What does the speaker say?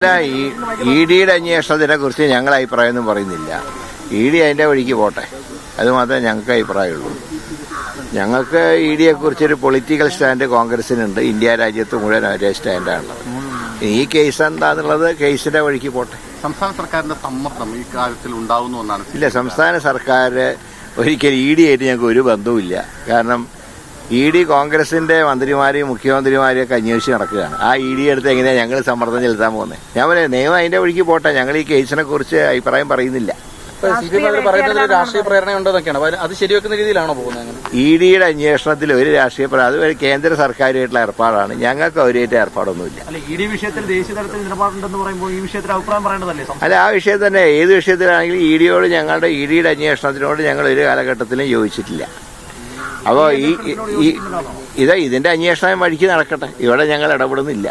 E ഡിയുടെ അന്വേഷണത്തിനെ കുറിച്ച് ഞങ്ങൾ അഭിപ്രായമൊന്നും പറയുന്നില്ല. ഇ ഡി അതിന്റെ വഴിക്ക് പോട്ടെ, അത് മാത്രമേ ഞങ്ങൾക്ക് അഭിപ്രായമുള്ളൂ. ഞങ്ങൾക്ക് ഇ ഡിയെ കുറിച്ചൊരു പൊളിറ്റിക്കൽ സ്റ്റാൻഡ് കോൺഗ്രസിനുണ്ട്. ഇന്ത്യ രാജ്യത്ത് മുഴുവൻ ഒരേ സ്റ്റാൻഡാണുള്ളത്. ഈ കേസ് എന്താന്നുള്ളത് കേസിന്റെ വഴിക്ക് പോട്ടെ. സംസ്ഥാന സർക്കാരിന്റെ സമ്മർദ്ദം ഈ കാര്യത്തിൽ ഉണ്ടാവുന്നു എന്നാണ്. ഇല്ല, സംസ്ഥാന സർക്കാർ ഒരിക്കലും ഇ ഡി ആയിട്ട് ഞങ്ങൾക്ക് ഒരു ബന്ധവുമില്ല. കാരണം ഇ ഡി കോൺഗ്രസിന്റെ മന്ത്രിമാരെയും മുഖ്യമന്ത്രിമാരെയും ഒക്കെ അന്വേഷിച്ച് നടക്കുകയാണ്. ആ ഇ ഡി എടുത്ത് എങ്ങനെയാണ് ഞങ്ങൾ സമ്മർദ്ദം ചെലുത്താൻ പോകുന്നത്? ഞാൻ പറയാം, നിയമം അതിന്റെ വഴിക്ക് പോട്ടെ. ഞങ്ങൾ ഈ കേസിനെ കുറിച്ച് അഭിപ്രായം പറയുന്നില്ല. പറയുന്നത് രാഷ്ട്രീയ പ്രേരണയുണ്ടെന്നൊക്കെയാണ്. അത് ശരിവെക്കുന്ന രീതിയിലാണോ പോകുന്നത്? ഇ ഡിയുടെ അന്വേഷണത്തിൽ ഒരു രാഷ്ട്രീയ അത് ഒരു കേന്ദ്ര സർക്കാരുമായിട്ടുള്ള ഏർപ്പാടാണ്. ഞങ്ങൾക്ക് അവരുമായിട്ട് ഏർപ്പാടൊന്നുമില്ല. ഇ ഡി വിഷയത്തിൽ ദേശീയ തലത്തിൽ നിലപാടുണ്ടെന്ന് പറയുമ്പോൾ ഈ വിഷയത്തിൽ അഭിപ്രായം പറയേണ്ടതല്ലേ? അല്ല, ആ വിഷയം തന്നെ ഏത് വിഷയത്തിലാണെങ്കിലും ഇ ഡിയോട് ഞങ്ങളുടെ ഇ ഡിയുടെ അന്വേഷണത്തിനോട് ഞങ്ങൾ ഒരു കാലഘട്ടത്തിലും യോജിച്ചിട്ടില്ല. അപ്പോൾ ഇതിന്റെ അന്വേഷണം വഴിക്ക് നടക്കട്ടെ, ഇവിടെ ഞങ്ങൾ ഇടപെടുന്നില്ല.